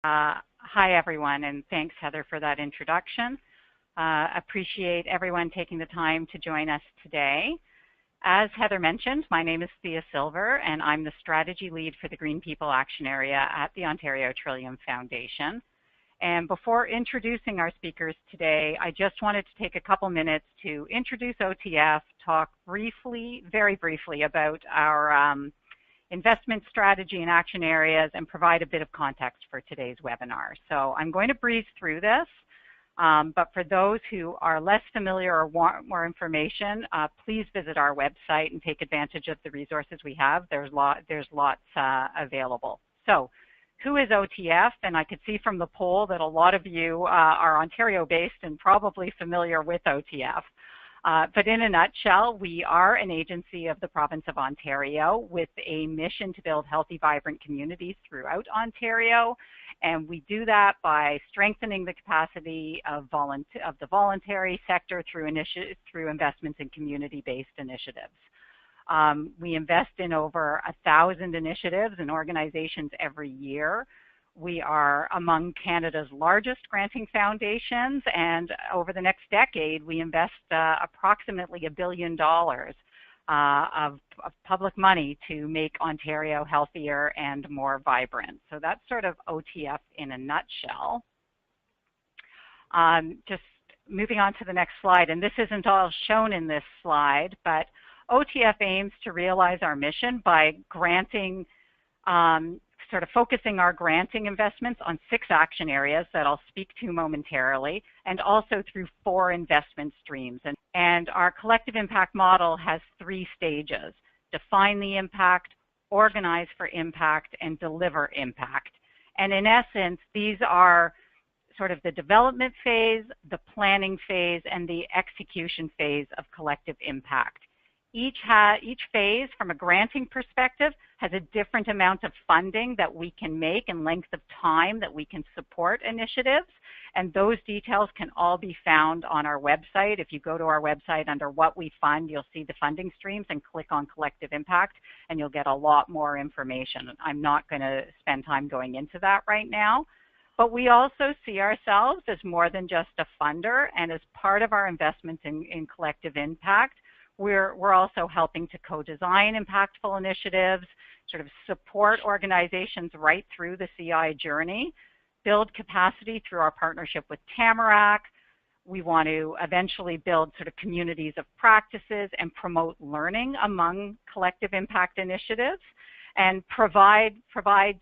Hi, everyone, and thanks, Heather, for that introduction. Appreciate everyone taking the time to join us today. As Heather mentioned, my name is Thea Silver, and I'm the strategy lead for the Green People Action Area at the Ontario Trillium Foundation. And before introducing our speakers today, I just wanted to take a couple minutes to introduce OTF, talk briefly, very briefly, about our investment strategy and action areas, and provide a bit of context for today's webinar. So I'm going to breeze through this, but for those who are less familiar or want more information, please visit our website and take advantage of the resources we have. There's lots available. So who is OTF? And I could see from the poll that a lot of you are Ontario-based and probably familiar with OTF. But in a nutshell, we are an agency of the province of Ontario with a mission to build healthy, vibrant communities throughout Ontario. And we do that by strengthening the capacity of the voluntary sector through investments in community-based initiatives. We invest in over 1,000 initiatives and organizations every year. We are among Canada's largest granting foundations, and over the next decade, we invest approximately $1 billion of public money to make Ontario healthier and more vibrant. So that's sort of OTF in a nutshell. Just moving on to the next slide, and this isn't all shown in this slide, but OTF aims to realize our mission by granting, sort of focusing our granting investments on 6 action areas that I'll speak to momentarily, and also through 4 investment streams. And our collective impact model has 3 stages: define the impact, organize for impact, and deliver impact. And in essence, these are sort of the development phase, the planning phase, and the execution phase of collective impact. Each phase, from a granting perspective, has a different amount of funding that we can make and length of time that we can support initiatives. And those details can all be found on our website. If you go to our website under what we fund, you'll see the funding streams and click on collective impact, and you'll get a lot more information. I'm not going to spend time going into that right now. But we also see ourselves as more than just a funder, and as part of our investments in collective impact, we're also helping to co-design impactful initiatives, sort of support organizations right through the CI journey, build capacity through our partnership with Tamarack. We want to eventually build sort of communities of practices and promote learning among collective impact initiatives, and provide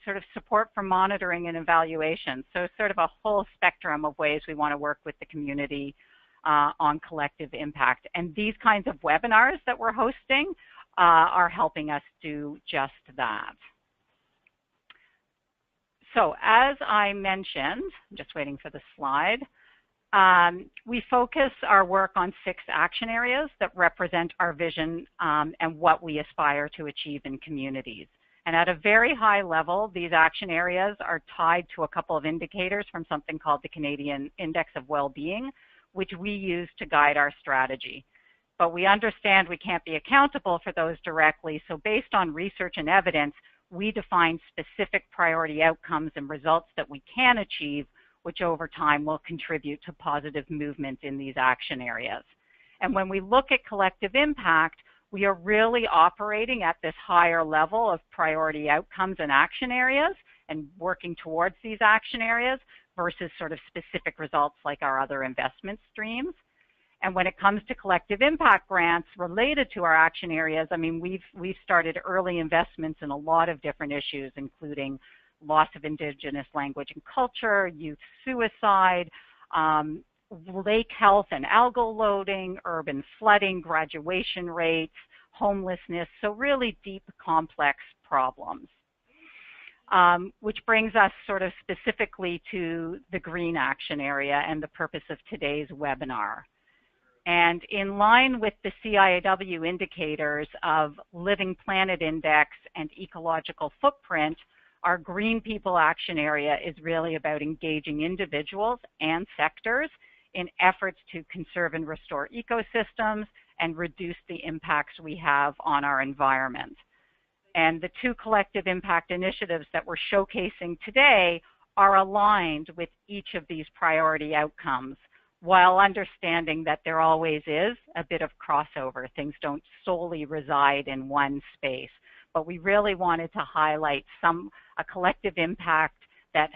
sort of support for monitoring and evaluation. So sort of a whole spectrum of ways we want to work with the community on collective impact. And these kinds of webinars that we're hosting are helping us do just that. So as I mentioned, I'm just waiting for the slide, we focus our work on 6 action areas that represent our vision and what we aspire to achieve in communities. And at a very high level, these action areas are tied to a couple of indicators from something called the Canadian Index of Well-Being, which we use to guide our strategy. But we understand we can't be accountable for those directly, so based on research and evidence, we define specific priority outcomes and results that we can achieve, which over time will contribute to positive movement in these action areas. And when we look at collective impact, we are really operating at this higher level of priority outcomes and action areas and working towards these action areas versus sort of specific results like our other investment streams. And when it comes to collective impact grants related to our action areas, I mean, we've started early investments in a lot of different issues, including loss of Indigenous language and culture, youth suicide, lake health and algal loading, urban flooding, graduation rates, homelessness, so really deep, complex problems. Which brings us sort of specifically to the green action area and the purpose of today's webinar. And in line with the CIAW indicators of Living Planet Index and ecological footprint, our Green People Action Area is really about engaging individuals and sectors in efforts to conserve and restore ecosystems and reduce the impacts we have on our environment. And the 2 collective impact initiatives that we're showcasing today are aligned with each of these priority outcomes, while understanding that there always is a bit of crossover. Things don't solely reside in one space, but we really wanted to highlight a collective impact that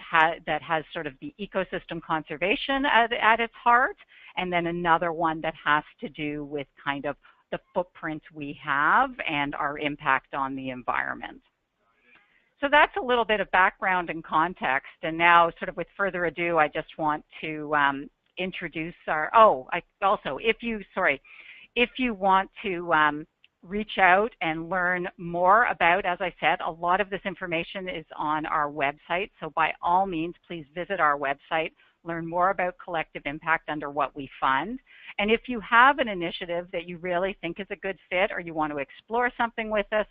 has sort of the ecosystem conservation at its heart, and then another one that has to do with kind of the footprint we have and our impact on the environment. So that's a little bit of background and context, and now sort of with further ado, I just want to introduce our, if you want to reach out and learn more about, as I said, a lot of this information is on our website, so by all means, please visit our website, learn more about collective impact under what we fund. And if you have an initiative that you really think is a good fit or you want to explore something with us,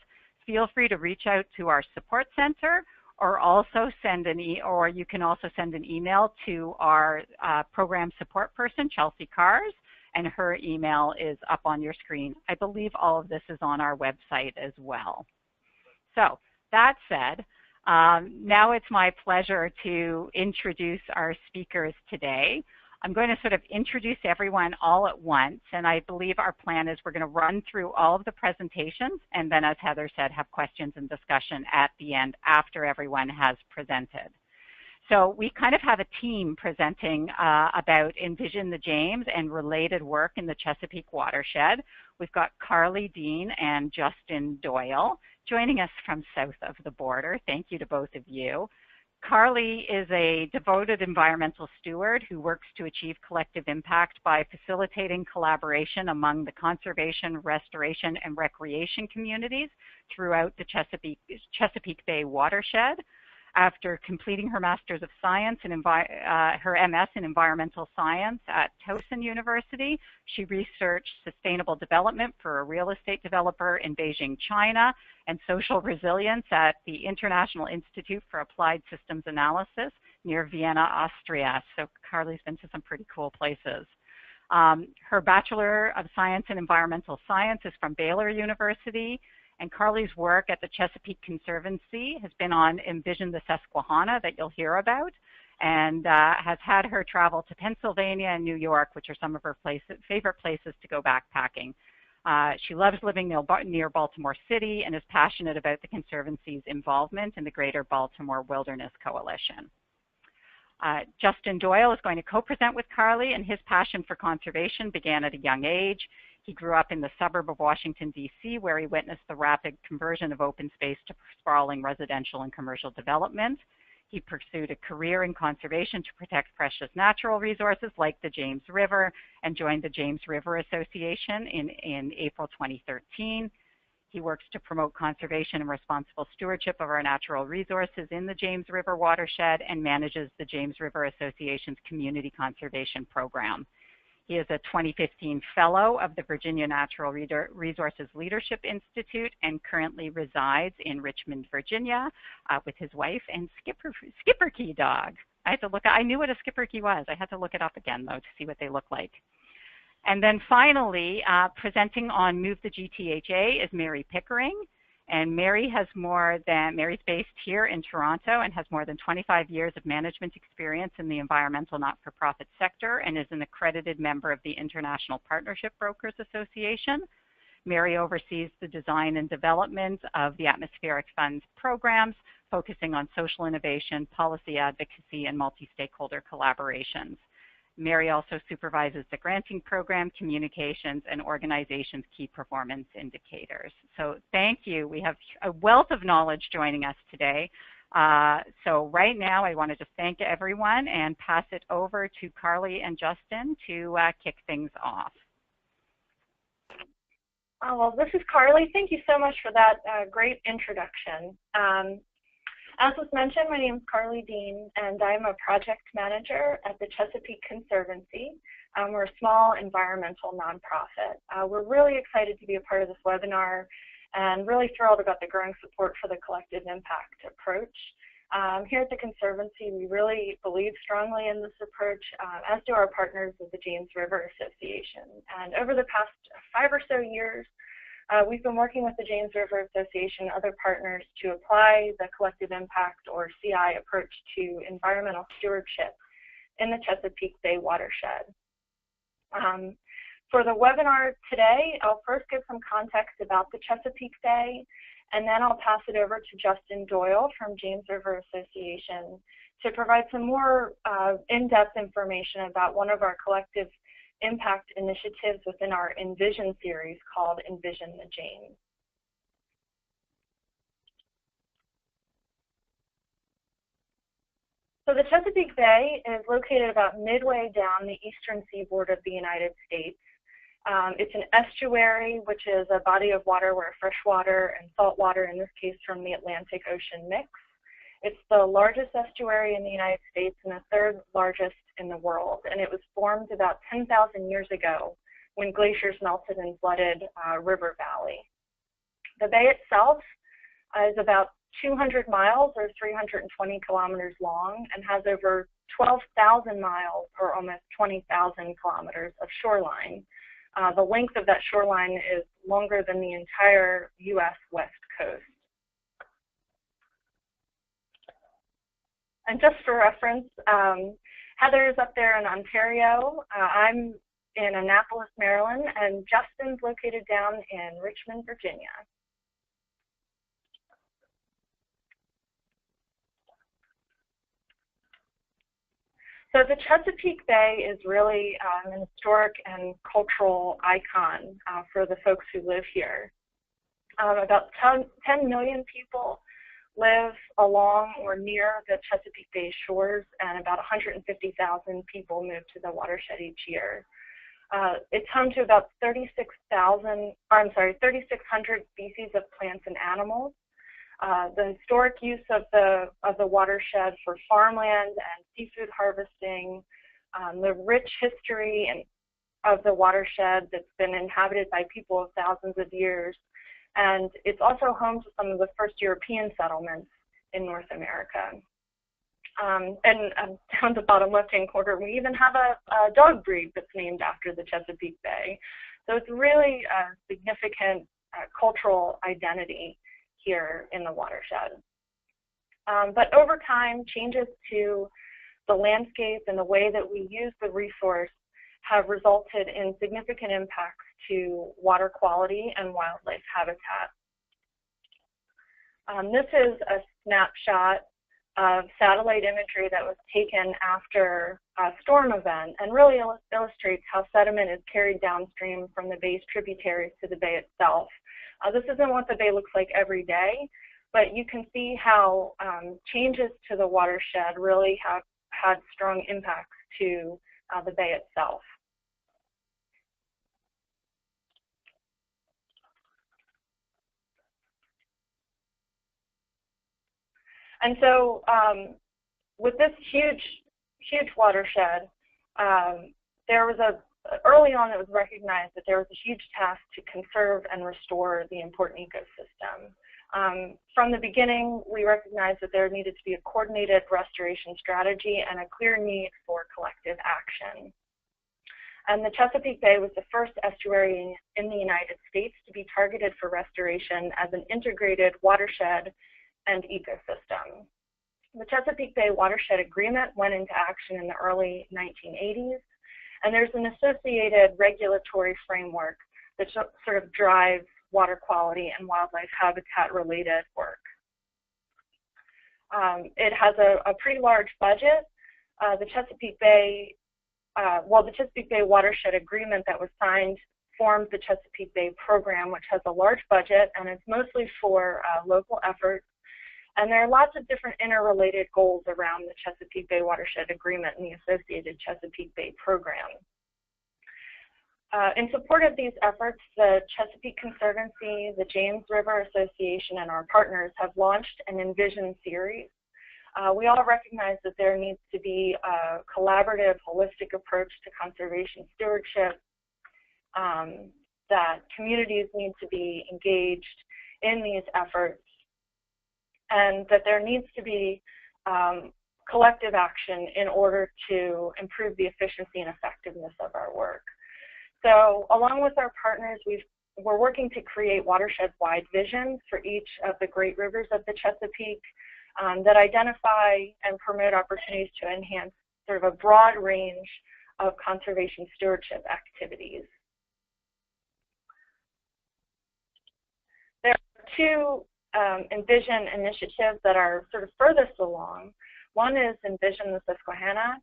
feel free to reach out to our support center, or also you can also send an email to our program support person, Chelsea Cars, and her email is up on your screen. I believe all of this is on our website as well. So that said, now it's my pleasure to introduce our speakers today. I'm going to sort of introduce everyone all at once, and I believe our plan is we're going to run through all of the presentations, and then, as Heather said, have questions and discussion at the end after everyone has presented. So we kind of have a team presenting about Envision the James and related work in the Chesapeake watershed. We've got Carly Dean and Justin Doyle joining us from south of the border. Thank you to both of you. Carly is a devoted environmental steward who works to achieve collective impact by facilitating collaboration among the conservation, restoration, and recreation communities throughout the Chesapeake Bay watershed. After completing her Master's of Science and her MS in Environmental Science at Towson University, she researched sustainable development for a real estate developer in Beijing, China, and social resilience at the International Institute for Applied Systems Analysis near Vienna, Austria. So Carly's been to some pretty cool places. Her Bachelor of Science in Environmental Science is from Baylor University. And Carly's work at the Chesapeake Conservancy has been on Envision the Susquehanna that you'll hear about, and has had her travel to Pennsylvania and New York, which are some of her favorite places to go backpacking. She loves living near Baltimore City and is passionate about the Conservancy's involvement in the Greater Baltimore Wilderness Coalition. Justin Doyle is going to co-present with Carly, and his passion for conservation began at a young age. He grew up in the suburb of Washington, D.C., where he witnessed the rapid conversion of open space to sprawling residential and commercial development. He pursued a career in conservation to protect precious natural resources like the James River, and joined the James River Association in April 2013. He works to promote conservation and responsible stewardship of our natural resources in the James River watershed, and manages the James River Association's Community Conservation Program. He is a 2015 Fellow of the Virginia Natural Resources Leadership Institute and currently resides in Richmond, Virginia with his wife and Skipperkey dog. I knew what a Skipperkey was. I had to look it up again, though, to see what they look like. And then finally, presenting on Move the GTHA is Mary Pickering. And Mary's based here in Toronto and has more than 25 years of management experience in the environmental not-for-profit sector, and is an accredited member of the International Partnership Brokers Association. Mary oversees the design and development of the Atmospheric Fund's programs, focusing on social innovation, policy advocacy, and multi-stakeholder collaborations. Mary also supervises the granting program, communications, and organization's key performance indicators. So thank you. We have a wealth of knowledge joining us today. So right now, I want to just thank everyone and pass it over to Carly and Justin to kick things off. Well, this is Carly. Thank you so much for that great introduction. As was mentioned, my name is Carly Dean, and I'm a project manager at the Chesapeake Conservancy. We're a small environmental nonprofit. We're really excited to be a part of this webinar and really thrilled about the growing support for the collective impact approach. Here at the Conservancy, we really believe strongly in this approach, as do our partners of the James River Association. And over the past 5 or so years, We've been working with the James River Association and other partners to apply the collective impact, or CI, approach to environmental stewardship in the Chesapeake Bay watershed. For the webinar today, I'll first give some context about the Chesapeake Bay, and then I'll pass it over to Justin Doyle from James River Association to provide some more in-depth information about one of our collective impact initiatives within our Envision series called Envision the James. So the Chesapeake Bay is located about midway down the eastern seaboard of the United States. It's an estuary, which is a body of water where freshwater and saltwater, in this case from the Atlantic Ocean, mix. It's the largest estuary in the United States and the third largest in the world, and it was formed about 10,000 years ago when glaciers melted and flooded River Valley. The bay itself is about 200 miles or 320 kilometers long and has over 12,000 miles or almost 20,000 kilometers of shoreline. The length of that shoreline is longer than the entire U.S. West Coast. And just for reference, Heather's up there in Ontario. I'm in Annapolis, Maryland, and Justin's located down in Richmond, Virginia. So the Chesapeake Bay is really an historic and cultural icon for the folks who live here. About 10 million people live along or near the Chesapeake Bay shores, and about 150,000 people move to the watershed each year. It's home to about 3,600 species of plants and animals. The historic use of the watershed for farmland and seafood harvesting, the rich history of the watershed that's been inhabited by people of thousands of years, and it's also home to some of the first European settlements in North America. And down the bottom left-hand corner, we even have a dog breed that's named after the Chesapeake Bay. So it's really a significant cultural identity here in the watershed. But over time, changes to the landscape and the way that we use the resource have resulted in significant impacts to water quality and wildlife habitat. This is a snapshot of satellite imagery that was taken after a storm event and really illustrates how sediment is carried downstream from the bay's tributaries to the bay itself. This isn't what the bay looks like every day, but you can see how changes to the watershed really have had strong impacts to the bay itself. And so with this huge watershed, early on it was recognized that there was a huge task to conserve and restore the important ecosystem. From the beginning, we recognized that there needed to be a coordinated restoration strategy and a clear need for collective action. And the Chesapeake Bay was the first estuary in the United States to be targeted for restoration as an integrated watershed and ecosystem. The Chesapeake Bay Watershed Agreement went into action in the early 1980s, and there's an associated regulatory framework that sort of drives water quality and wildlife habitat related work. It has a pretty large budget. The Chesapeake Bay Watershed Agreement that was signed formed the Chesapeake Bay Program, which has a large budget, and it's mostly for local efforts. And there are lots of different interrelated goals around the Chesapeake Bay Watershed Agreement and the associated Chesapeake Bay Program. In support of these efforts, the Chesapeake Conservancy, the James River Association, and our partners have launched an Envision series. We all recognize that there needs to be a collaborative, holistic approach to conservation stewardship, that communities need to be engaged in these efforts, and that there needs to be collective action in order to improve the efficiency and effectiveness of our work. So along with our partners, we've we're working to create watershed-wide visions for each of the great rivers of the Chesapeake that identify and promote opportunities to enhance sort of a broad range of conservation stewardship activities. There are two Envision initiatives that are sort of furthest along. One is Envision the Susquehanna,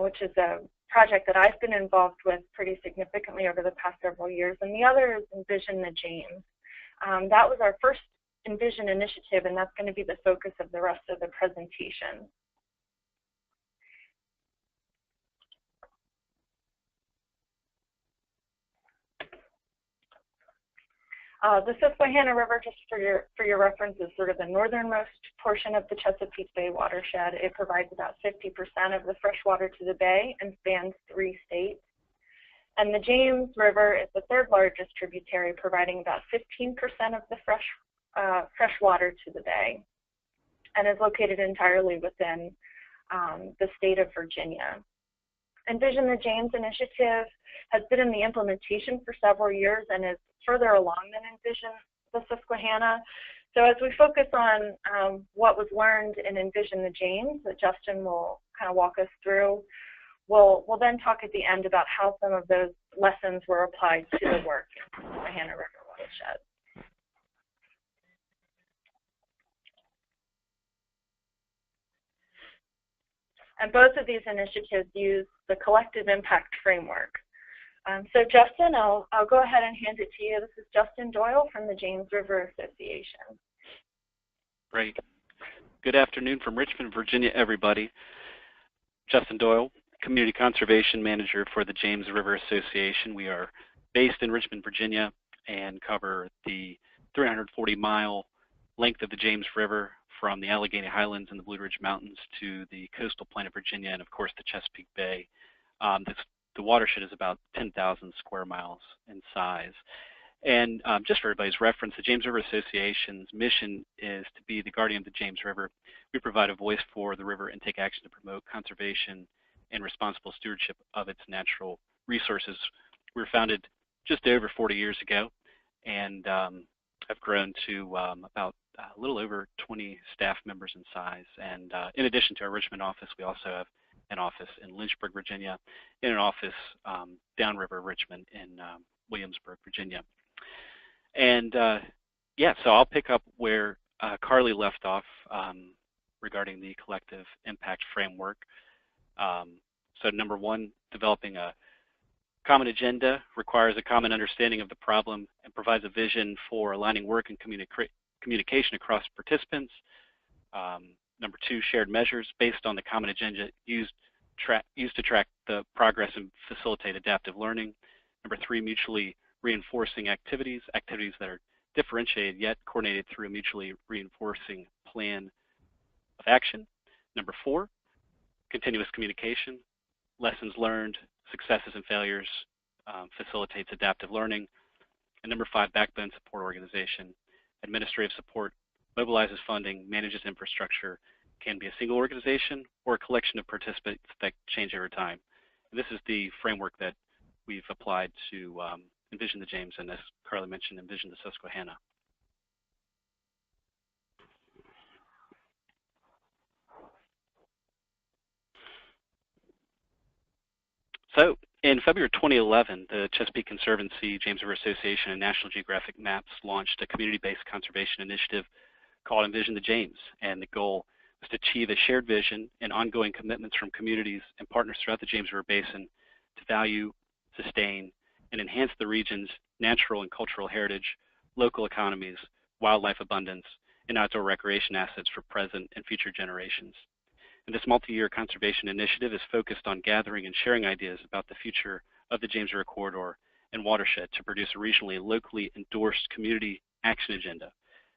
which is a project that I've been involved with pretty significantly over the past several years, and the other is Envision the James. That was our first Envision initiative, and that's going to be the focus of the rest of the presentation. The Susquehanna River, just for your reference, is sort of the northernmost portion of the Chesapeake Bay watershed. It provides about 50% of the fresh water to the bay and spans 3 states. And the James River is the 3rd largest tributary, providing about 15% of the fresh water to the bay, and is located entirely within the state of Virginia. Envision the James initiative has been in the implementation for several years and is further along than Envision the Susquehanna. So as we focus on what was learned in Envision the James, that Justin will kind of walk us through, we'll then talk at the end about how some of those lessons were applied to the work in the Susquehanna River watershed. And both of these initiatives use the collective impact framework. So Justin, I'll go ahead and hand it to you. This is Justin Doyle from the James River Association. Great. Good afternoon from Richmond, Virginia, everybody. Justin Doyle, Community Conservation Manager for the James River Association. We are based in Richmond, Virginia, and cover the 340-mile length of the James River from the Allegheny Highlands and the Blue Ridge Mountains to the coastal plain of Virginia and, of course, the Chesapeake Bay. The watershed is about 10,000 square miles in size. And just for everybody's reference, the James River Association's mission is to be the guardian of the James River. We provide a voice for the river and take action to promote conservation and responsible stewardship of its natural resources. We were founded just over 40 years ago, and have grown to about a little over 20 staff members in size. And in addition to our Richmond office, we also have an office in Lynchburg, Virginia, and an office downriver Richmond in Williamsburg, Virginia. And yeah, so I'll pick up where Carly left off regarding the collective impact framework. So number 1, developing a common agenda requires a common understanding of the problem and provides a vision for aligning work and communication across participants. Number 2, shared measures based on the common agenda used to track the progress and facilitate adaptive learning. Number 3, mutually reinforcing activities that are differentiated yet coordinated through a mutually reinforcing plan of action. Number 4, continuous communication, lessons learned, successes and failures, facilitates adaptive learning. And number 5, backbone support organization, administrative support, mobilizes funding, manages infrastructure, can be a single organization or a collection of participants that change over time. And this is the framework that we've applied to Envision the James, and as Carly mentioned, Envision the Susquehanna. So in February 2011, the Chesapeake Conservancy, James River Association, and National Geographic Maps launched a community-based conservation initiative called Envision the James, and the goal was to achieve a shared vision and ongoing commitments from communities and partners throughout the James River Basin to value, sustain, and enhance the region's natural and cultural heritage, local economies, wildlife abundance, and outdoor recreation assets for present and future generations. And this multi-year conservation initiative is focused on gathering and sharing ideas about the future of the James River corridor and watershed to produce a regionally and locally endorsed community action agenda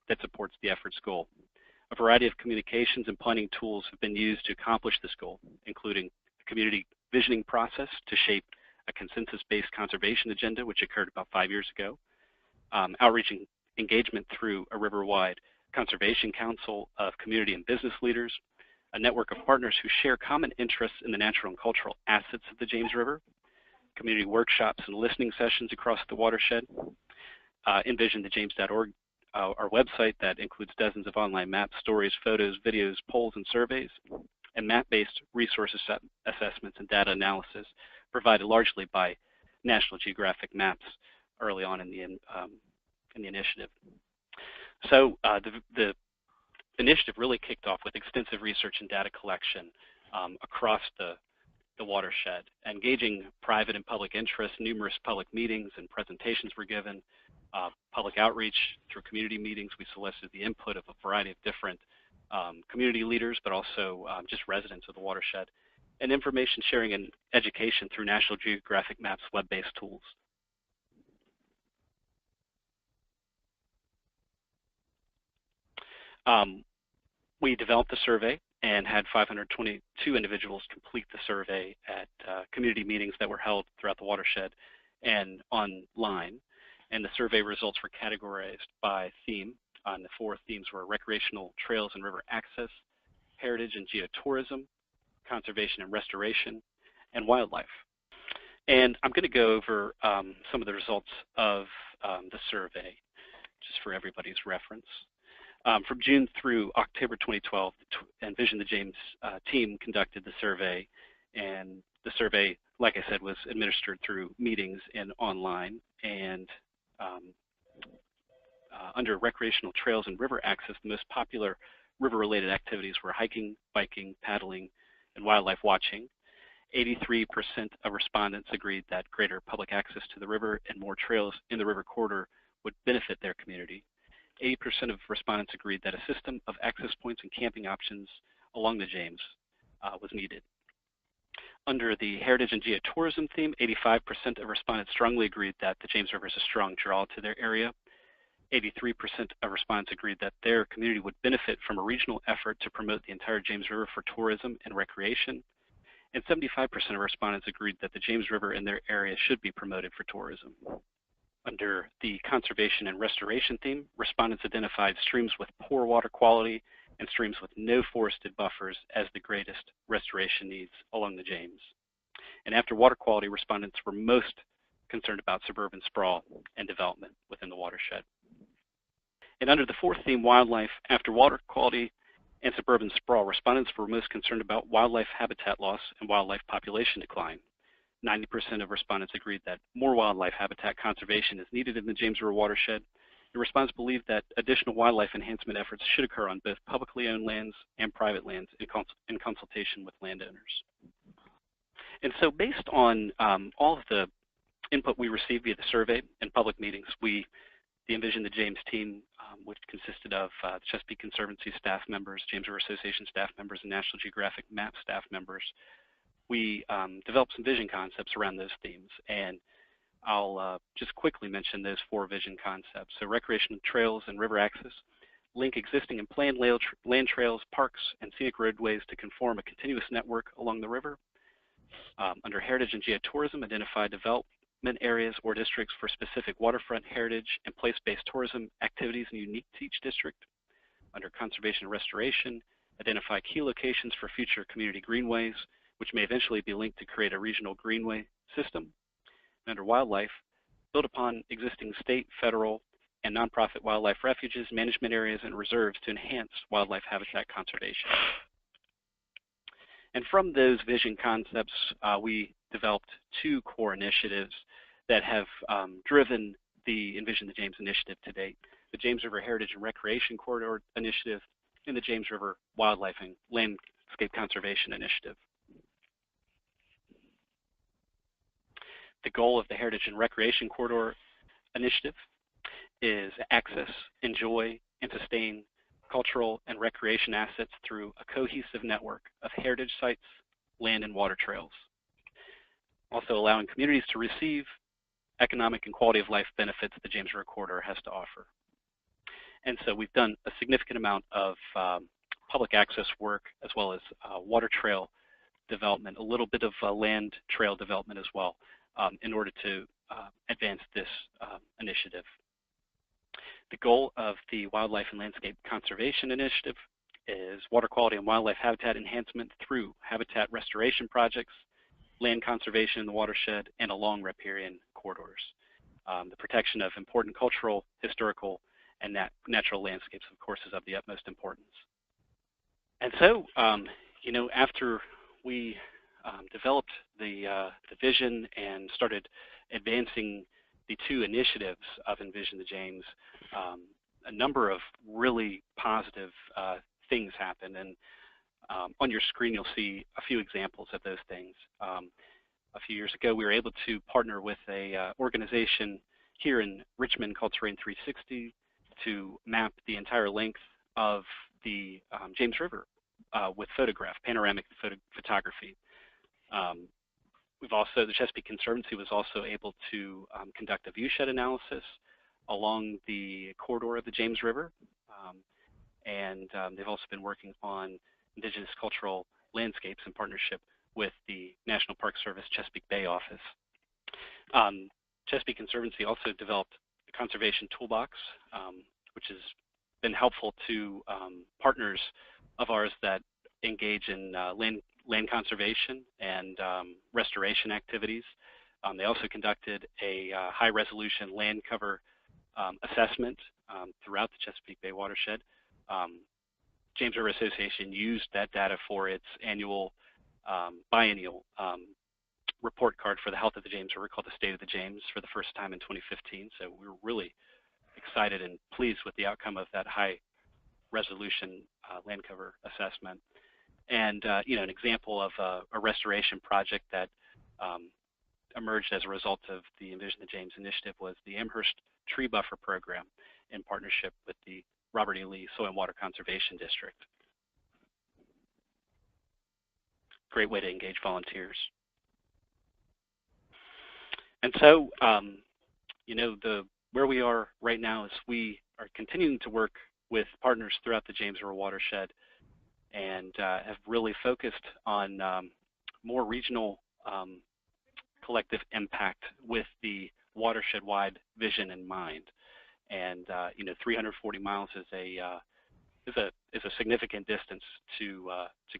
that supports the effort's goal. A variety of communications and planning tools have been used to accomplish this goal, including the community visioning process to shape a consensus-based conservation agenda, which occurred about 5 years ago, outreach and engagement through a river-wide conservation council of community and business leaders, a network of partners who share common interests in the natural and cultural assets of the James River, community workshops and listening sessions across the watershed, envisionthejames.org, our website that includes dozens of online maps, stories, photos, videos, polls, and surveys, and map-based resource assessments and data analysis provided largely by National Geographic Maps early on in the initiative. So the initiative really kicked off with extensive research and data collection across the watershed. Engaging private and public interest, numerous public meetings and presentations were given, public outreach through community meetings. We solicited the input of a variety of different community leaders, but also just residents of the watershed, and information sharing and education through National Geographic Maps web-based tools. We developed the survey and had 522 individuals complete the survey at community meetings that were held throughout the watershed and online. And the survey results were categorized by theme. And the 4 themes were recreational trails and river access, heritage and geotourism, conservation and restoration, and wildlife. And I'm going to go over some of the results of the survey, just for everybody's reference. From June through October 2012, the Envision The James team conducted the survey, and the survey, like I said, was administered through meetings and online. And under recreational trails and river access, the most popular river-related activities were hiking, biking, paddling, and wildlife watching. 83% of respondents agreed that greater public access to the river and more trails in the river corridor would benefit their community. 80% of respondents agreed that a system of access points and camping options along the James was needed. Under the heritage and geotourism theme, 85% of respondents strongly agreed that the James River is a strong draw to their area. 83% of respondents agreed that their community would benefit from a regional effort to promote the entire James River for tourism and recreation. And 75% of respondents agreed that the James River in their area should be promoted for tourism. Under the conservation and restoration theme, respondents identified streams with poor water quality and streams with no forested buffers as the greatest restoration needs along the James. And after water quality, respondents were most concerned about suburban sprawl and development within the watershed. And under the 4th theme, wildlife, after water quality and suburban sprawl, respondents were most concerned about wildlife habitat loss and wildlife population decline. 90% of respondents agreed that more wildlife habitat conservation is needed in the James River watershed. The respondents believed that additional wildlife enhancement efforts should occur on both publicly owned lands and private lands in consultation with landowners. And so based on all of the input we received via the survey and public meetings, the Envision The James team, which consisted of Chesapeake Conservancy staff members, James River Association staff members, and National Geographic Map staff members, we developed some vision concepts around those themes. And I'll just quickly mention those 4 vision concepts. So recreational trails and river access, link existing and planned land trails, parks, and scenic roadways to conform a continuous network along the river. Under heritage and geotourism, identify development areas or districts for specific waterfront heritage and place-based tourism activities unique to each district. Under conservation and restoration, identify key locations for future community greenways, which may eventually be linked to create a regional greenway system. And under wildlife, build upon existing state, federal, and nonprofit wildlife refuges, management areas, and reserves to enhance wildlife habitat conservation. And from those vision concepts, we developed 2 core initiatives that have driven the Envision the James initiative to date: the James River Heritage and Recreation Corridor Initiative and the James River Wildlife and Landscape Conservation Initiative. The goal of the Heritage and Recreation Corridor Initiative is access, enjoy, and sustain cultural and recreation assets through a cohesive network of heritage sites, land, and water trails. Also allowing communities to receive economic and quality of life benefits the James River Corridor has to offer. And so we've done a significant amount of public access work as well as water trail development, a little bit of land trail development as well, in order to advance this initiative. The goal of the Wildlife and Landscape Conservation Initiative is water quality and wildlife habitat enhancement through habitat restoration projects, land conservation in the watershed, and along riparian corridors. The protection of important cultural, historical, and natural landscapes, of course, is of the utmost importance. And so, you know, after we developed the vision and started advancing the two initiatives of Envision the James, a number of really positive things happened. And on your screen, you'll see a few examples of those things. A few years ago, we were able to partner with a organization here in Richmond called Terrain 360 to map the entire length of the James River with panoramic photography. The Chesapeake Conservancy was also able to conduct a viewshed analysis along the corridor of the James River. And they've also been working on indigenous cultural landscapes in partnership with the National Park Service Chesapeake Bay office. Chesapeake Conservancy also developed a conservation toolbox, which has been helpful to partners of ours that engage in land conservation and restoration activities. They also conducted a high-resolution land cover assessment throughout the Chesapeake Bay watershed. James River Association used that data for its annual biennial report card for the health of the James River called the State of the James for the first time in 2015. So we were really excited and pleased with the outcome of that high resolution land cover assessment. And you know, an example of a restoration project that emerged as a result of the Envision the James initiative was the Amherst Tree Buffer Program in partnership with the Robert E. Lee Soil and Water Conservation District. Great way to engage volunteers. And so, you know, where we are right now is we are continuing to work with partners throughout the James River watershed and have really focused on more regional collective impact with the watershed-wide vision in mind. And you know, 340 miles is a significant distance to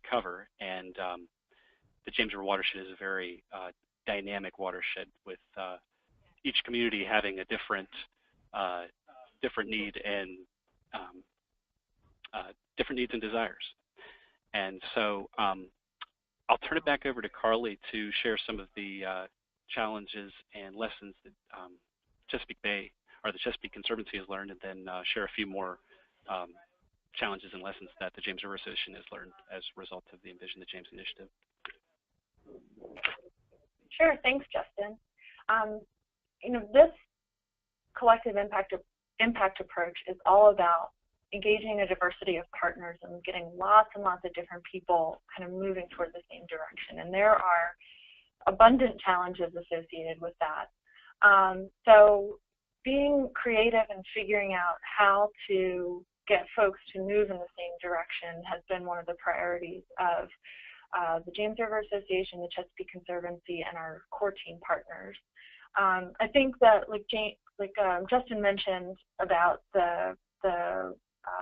cover, and the James River watershed is a very dynamic watershed with each community having a different need and different needs and desires. And so I'll turn it back over to Carly to share some of the challenges and lessons that Chesapeake Bay or the Chesapeake Conservancy has learned, and then share a few more challenges and lessons that the James River Association has learned as a result of the Envision the James initiative. Sure, thanks, Justin. You know, this collective impact approach is all about engaging a diversity of partners and getting lots and lots of different people kind of moving toward the same direction. And there are abundant challenges associated with that. So being creative and figuring out how to get folks to move in the same direction has been one of the priorities of the James River Association, the Chesapeake Conservancy, and our core team partners. I think that, like Justin mentioned about the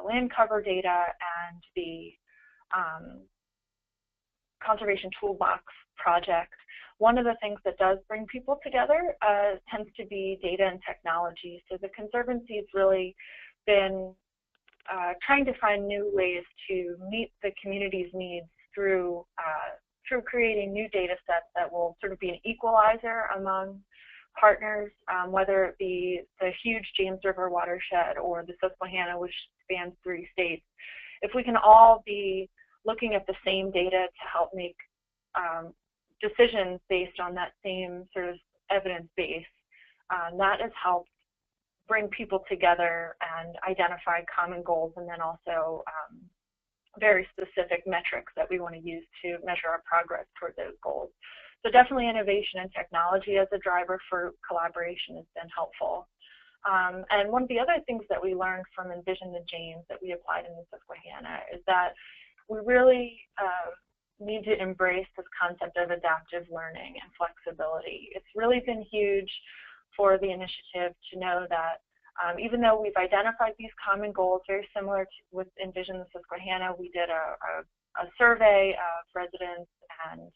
land cover data and the conservation toolbox project, one of the things that does bring people together tends to be data and technology. So the Conservancy has really been trying to find new ways to meet the community's needs through creating new data sets that will sort of be an equalizer among partners, whether it be the huge James River watershed or the Susquehanna, which spans 3 states. If we can all be looking at the same data to help make decisions based on that same sort of evidence base, that has helped bring people together and identify common goals, and then also very specific metrics that we want to use to measure our progress toward those goals. So definitely innovation and technology as a driver for collaboration has been helpful. And one of the other things that we learned from Envision the James that we applied in the Susquehanna is that we really need to embrace this concept of adaptive learning and flexibility. It's really been huge for the initiative to know that even though we've identified these common goals, very similar to with Envision the Susquehanna, we did a survey of residents and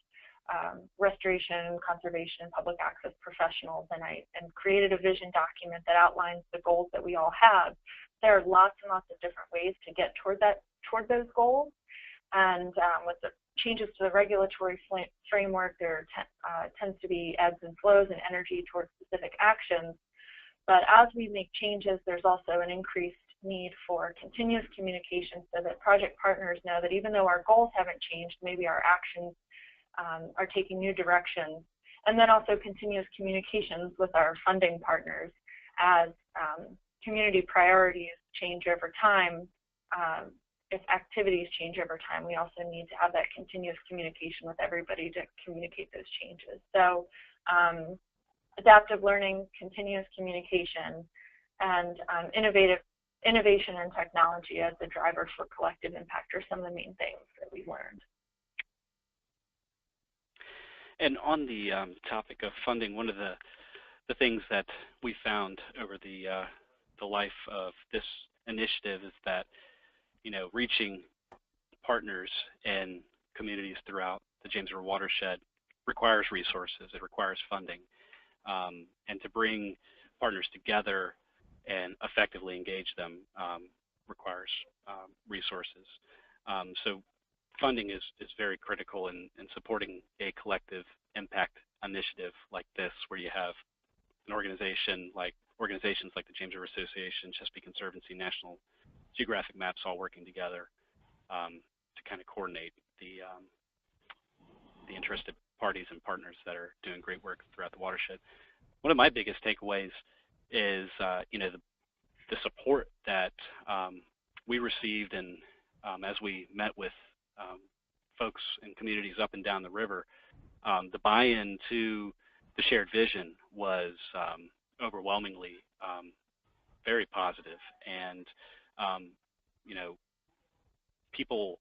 restoration, conservation, and public access professionals, and created a vision document that outlines the goals that we all have. There are lots and lots of different ways to get toward those goals, and with the changes to the regulatory framework, there tends to be ebbs and flows and energy towards specific actions. But as we make changes, there's also an increased need for continuous communication so that project partners know that even though our goals haven't changed, maybe our actions are taking new directions. And then also continuous communications with our funding partners as community priorities change over time. If activities change over time, we also need to have that continuous communication with everybody to communicate those changes. So adaptive learning, continuous communication, and innovation and technology as the drivers for collective impact are some of the main things that we've learned. And on the topic of funding, one of the things that we found over the life of this initiative is that, you know, reaching partners and communities throughout the James River watershed requires resources, it requires funding, and to bring partners together and effectively engage them requires resources. So funding is very critical in supporting a collective impact initiative like this, where you have an organizations like the James River Association, Chesapeake Conservancy, National Geographic Maps all working together to kind of coordinate the interested parties and partners that are doing great work throughout the watershed. One of my biggest takeaways is you know, the support that we received, and as we met with folks and communities up and down the river, the buy-in to the shared vision was overwhelmingly very positive, and you know, people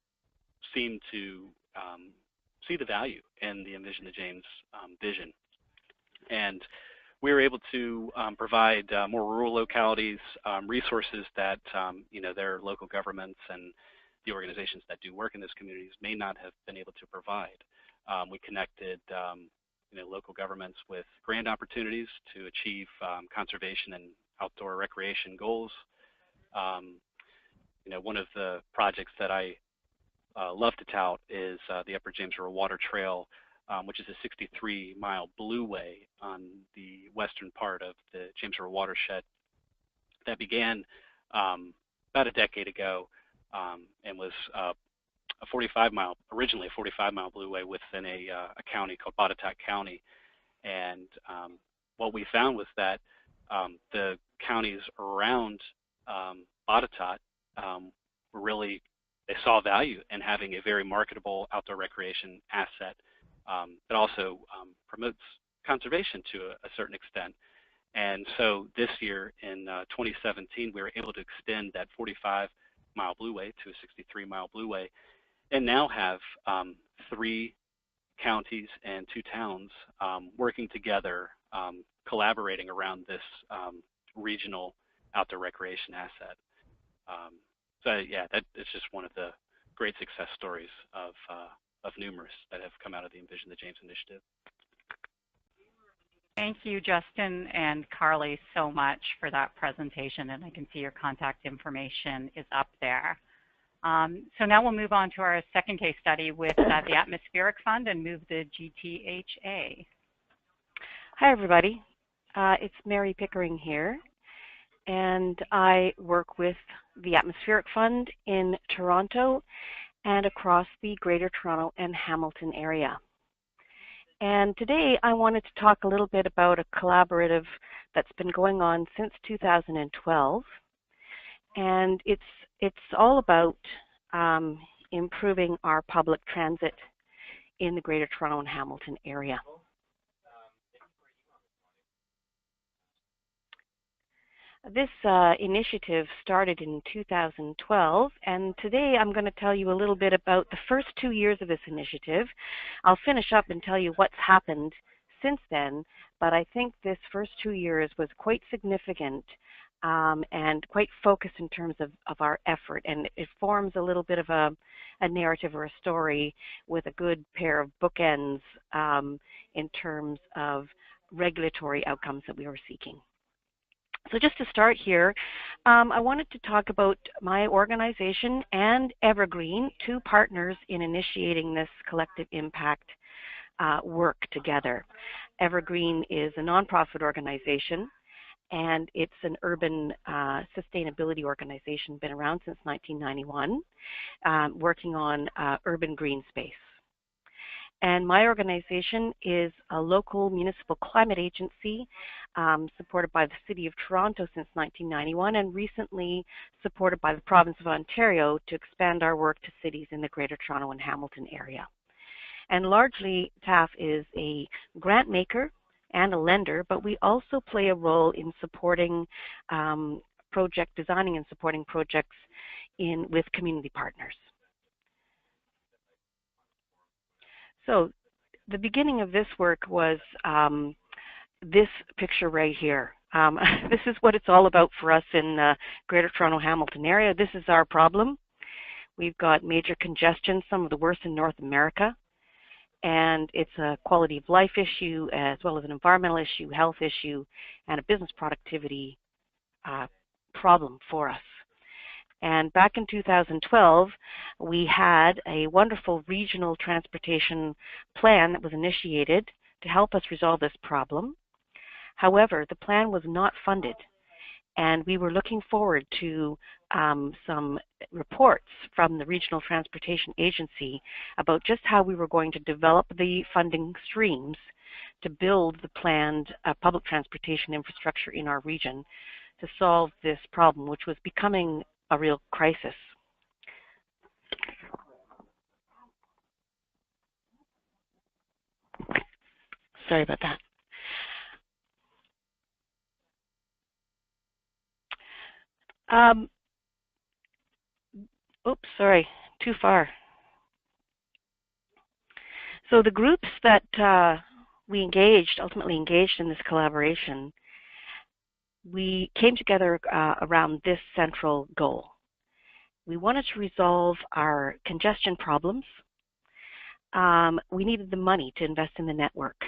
seem to see the value in the Envision the James vision. And we were able to provide more rural localities resources that you know, their local governments and the organizations that do work in those communities may not have been able to provide. We connected you know, local governments with grant opportunities to achieve conservation and outdoor recreation goals. You know, one of the projects that I love to tout is the Upper James River Water Trail, which is a 63-mile blueway on the western part of the James River watershed that began about a decade ago and was originally a 45-mile blueway within a county called Botetourt County. And what we found was that the counties around Botetourt they saw value in having a very marketable outdoor recreation asset that also promotes conservation to a certain extent. And so this year in 2017, we were able to extend that 45-mile blueway to a 63-mile blueway, and now have 3 counties and 2 towns working together, collaborating around this regional outdoor recreation asset. So yeah, that is just one of the great success stories of numerous that have come out of the Envision the James initiative. Thank you, Justin and Carly, so much for that presentation, and I can see your contact information is up there. So now we'll move on to our second case study with the Atmospheric Fund and move the GTHA. Hi, everybody. It's Mary Pickering here, and I work with the Atmospheric Fund in Toronto and across the Greater Toronto and Hamilton area. And today I wanted to talk a little bit about a collaborative that's been going on since 2012. And it's all about improving our public transit in the Greater Toronto and Hamilton area. This initiative started in 2012, and today I'm going to tell you a little bit about the first 2 years of this initiative. I'll finish up and tell you what's happened since then, but I think this first 2 years was quite significant and quite focused in terms of our effort. And it forms a little bit of a narrative or a story with a good pair of bookends in terms of regulatory outcomes that we were seeking. So just to start here, I wanted to talk about my organization and Evergreen, two partners in initiating this collective impact work together. Evergreen is a nonprofit organization, and it's an urban sustainability organization, been around since 1991, working on urban green space. And my organization is a local municipal climate agency supported by the City of Toronto since 1991 and recently supported by the Province of Ontario to expand our work to cities in the Greater Toronto and Hamilton area. And largely, TAF is a grant maker and a lender, but we also play a role in supporting designing and supporting projects with community partners. So the beginning of this work was this picture right here. This is what it's all about for us in the Greater Toronto Hamilton area. This is our problem. We've got major congestion, some of the worst in North America. And it's a quality of life issue as well as an environmental issue, health issue, and a business productivity problem for us. And back in 2012, we had a wonderful regional transportation plan that was initiated to help us resolve this problem. However, the plan was not funded, and we were looking forward to some reports from the Regional Transportation Agency about just how we were going to develop the funding streams to build the planned public transportation infrastructure in our region to solve this problem, which was becoming a real crisis. Sorry about that. Oops, sorry, too far. So the groups that we ultimately engaged in this collaboration, we came together around this central goal. We wanted to resolve our congestion problems. We needed the money to invest in the network.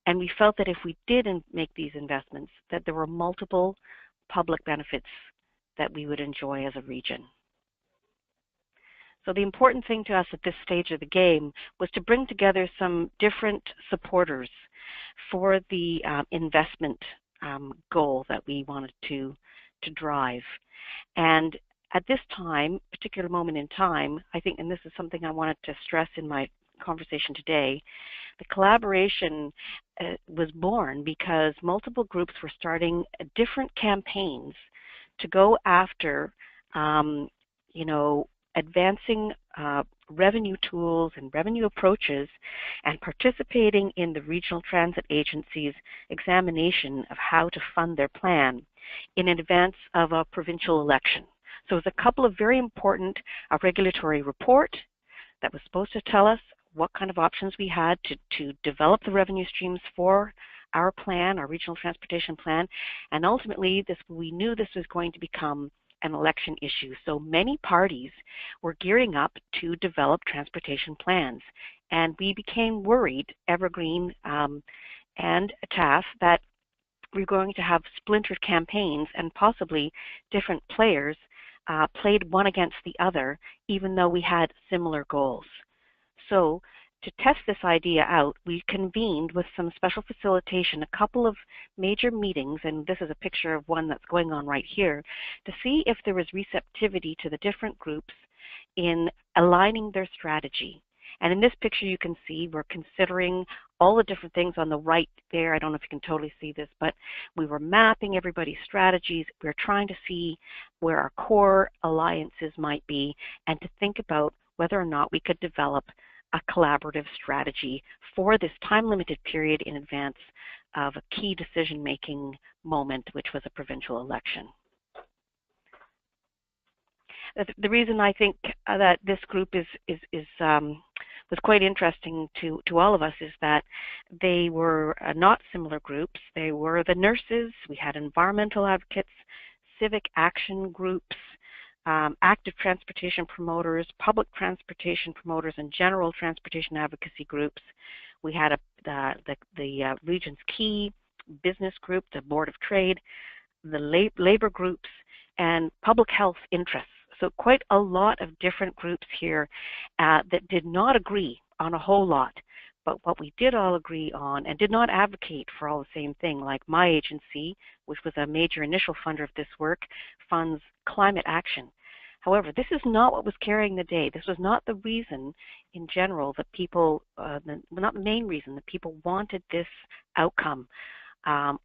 And we felt that if we did make these investments, that there were multiple public benefits that we would enjoy as a region. So the important thing to us at this stage of the game was to bring together some different supporters for the investment goal that we wanted to drive. And at this time, particular moment in time, I think, and this is something I wanted to stress in my conversation today, the collaboration was born because multiple groups were starting different campaigns to go after, advancing revenue tools and revenue approaches and participating in the regional transit agency's examination of how to fund their plan in advance of a provincial election. So it was a couple of very important regulatory report that was supposed to tell us what kind of options we had to develop the revenue streams for our plan, our regional transportation plan, and ultimately we knew this was going to become an election issue. So many parties were gearing up to develop transportation plans. And we became worried, Evergreen and TAF, that we're going to have splintered campaigns and possibly different players played one against the other, even though we had similar goals. So to test this idea out, we convened with some special facilitation, a couple of major meetings, and this is a picture of one that's going on right here, to see if there was receptivity to the different groups in aligning their strategy. And in this picture you can see we're considering all the different things on the right there. I don't know if you can totally see this, but we were mapping everybody's strategies. We were trying to see where our core alliances might be and to think about whether or not we could develop a collaborative strategy for this time-limited period in advance of a key decision-making moment, which was a provincial election. The reason I think that this group was quite interesting to all of us is that they were not similar groups. They were the nurses, we had environmental advocates, civic action groups, active transportation promoters, public transportation promoters, and general transportation advocacy groups. We had the Region's Key business group, the Board of Trade, the labor groups, and public health interests. So quite a lot of different groups here that did not agree on a whole lot. But what we did all agree on and did not advocate for all the same thing, like my agency, which was a major initial funder of this work, funds climate action. However, this is not what was carrying the day. This was not the reason in general that people, not the main reason that people wanted this outcome.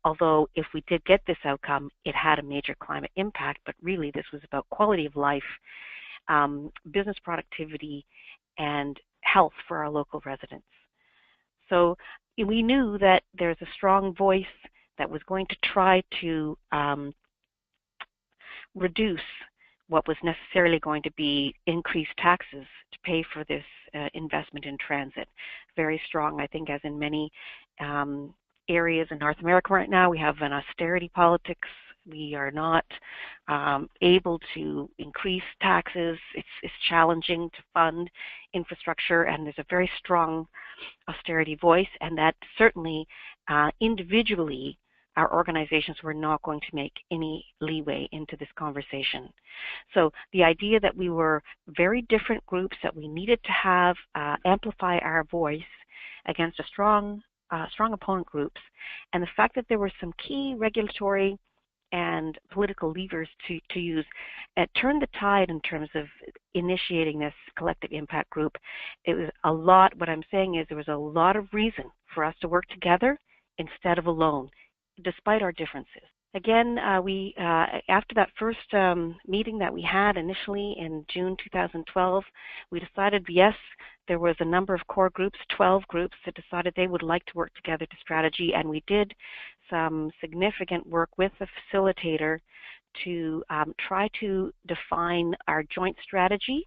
Although if we did get this outcome, it had a major climate impact, but really this was about quality of life, business productivity, and health for our local residents. So we knew that there's a strong voice that was going to try to reduce what was necessarily going to be increased taxes to pay for this investment in transit. Very strong, I think, as in many areas in North America right now. We have an austerity politics. We are not able to increase taxes. It's challenging to fund infrastructure, and there's a very strong austerity voice, and that certainly individually our organizations were not going to make any leeway into this conversation. So the idea that we were very different groups, that we needed to have amplify our voice against a strong opponent groups, and the fact that there were some key regulatory and political levers to use, it turned the tide in terms of initiating this collective impact group. It was a lot, what I'm saying is there was a lot of reason for us to work together instead of alone, despite our differences. Again, after that first meeting that we had initially in June 2012, we decided, yes, there was a number of core groups, 12 groups, that decided they would like to work together to strategy, and we did some significant work with the facilitator to try to define our joint strategy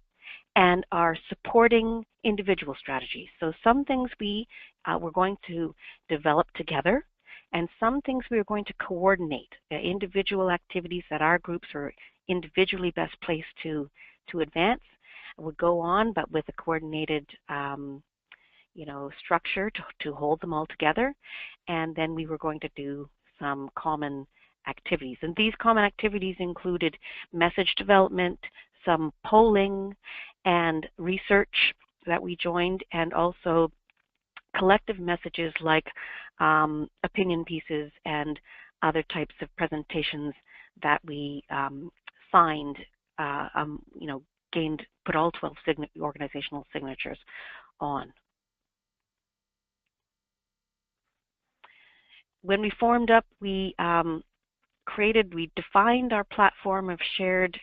and our supporting individual strategies. So some things we were going to develop together, and some things we were going to coordinate, individual activities that our groups are individually best placed to advance would go on, but with a coordinated structure to hold them all together. And then we were going to do some common activities. And these common activities included message development, some polling and research that we joined, and also collective messages like opinion pieces and other types of presentations that we signed, put all 12 organizational signatures on. When we formed up, we defined our platform of shared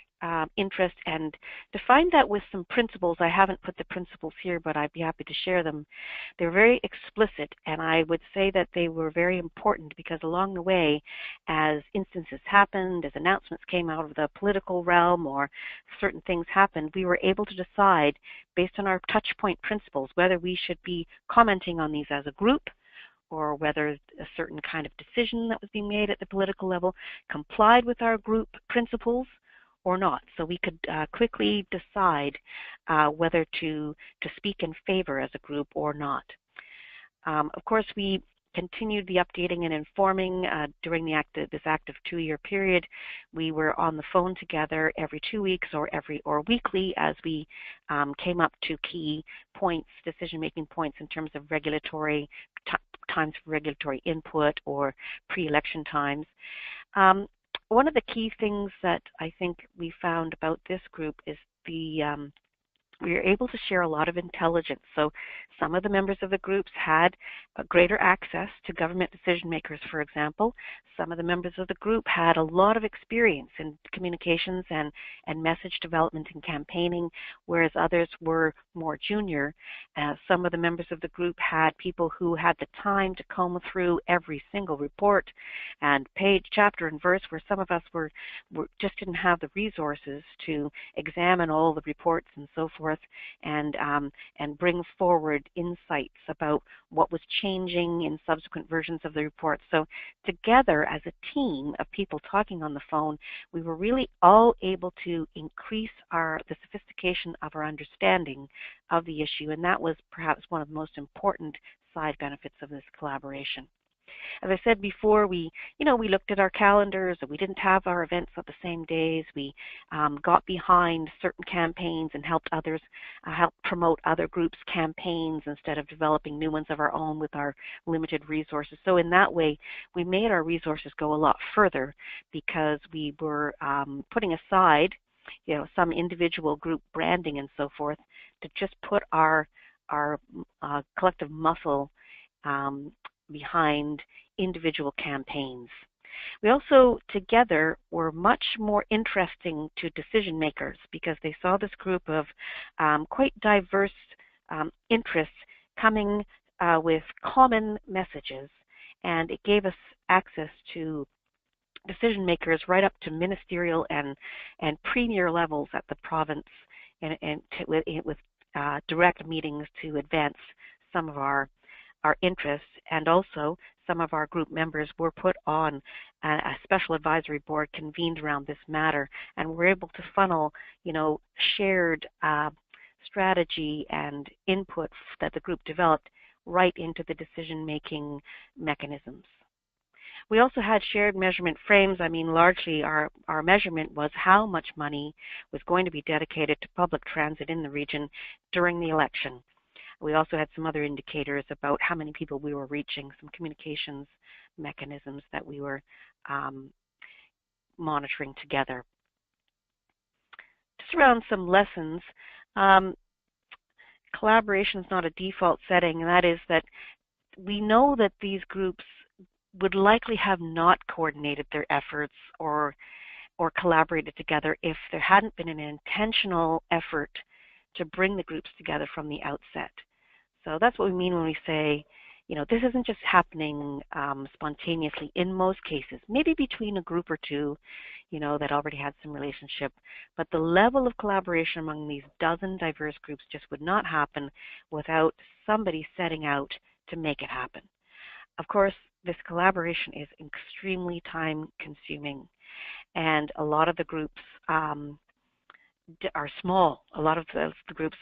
interest and defined that with some principles. I haven't put the principles here, but I'd be happy to share them. They're very explicit, and I would say that they were very important because along the way, as instances happened, as announcements came out of the political realm or certain things happened, we were able to decide based on our touch point principles whether we should be commenting on these as a group, or whether a certain kind of decision that was being made at the political level complied with our group principles or not. So we could quickly decide whether to speak in favor as a group or not. Of course, we continued the updating and informing during this active 2-year period. We were on the phone together every 2 weeks or weekly as we came up to key points, decision-making points in terms of regulatory times for regulatory input or pre-election times. One of the key things that I think we found about this group is we were able to share a lot of intelligence. So some of the members of the groups had greater access to government decision makers, for example. Some of the members of the group had a lot of experience in communications and message development and campaigning, whereas others were more junior. Some of the members of the group had people who had the time to comb through every single report and page, chapter, and verse, where some of us just didn't have the resources to examine all the reports and so forth forth, and bring forward insights about what was changing in subsequent versions of the report. So together as a team of people talking on the phone, we were really all able to increase the sophistication of our understanding of the issue, and that was perhaps one of the most important side benefits of this collaboration. As I said before, we looked at our calendars, and we didn't have our events at the same days. We got behind certain campaigns and helped others, help promote other groups' campaigns instead of developing new ones of our own with our limited resources. So in that way, we made our resources go a lot further because we were putting aside, some individual group branding and so forth to just put our collective muscle behind individual campaigns. We also, together, were much more interesting to decision makers because they saw this group of quite diverse interests coming with common messages, and it gave us access to decision makers right up to ministerial and premier levels at the province, and with direct meetings to advance some of our interests. And also some of our group members were put on a special advisory board convened around this matter, and were able to funnel shared strategy and input that the group developed right into the decision-making mechanisms. We also had shared measurement frames. I mean, largely our measurement was how much money was going to be dedicated to public transit in the region during the election. We also had some other indicators about how many people we were reaching, some communications mechanisms that we were monitoring together. Just around some lessons, collaboration is not a default setting, and that is that we know that these groups would likely have not coordinated their efforts or collaborated together if there hadn't been an intentional effort to bring the groups together from the outset. So that's what we mean when we say, this isn't just happening spontaneously in most cases, maybe between a group or two, that already had some relationship, but the level of collaboration among these dozen diverse groups just would not happen without somebody setting out to make it happen. Of course, this collaboration is extremely time-consuming, and a lot of the groups are small. A lot of the groups,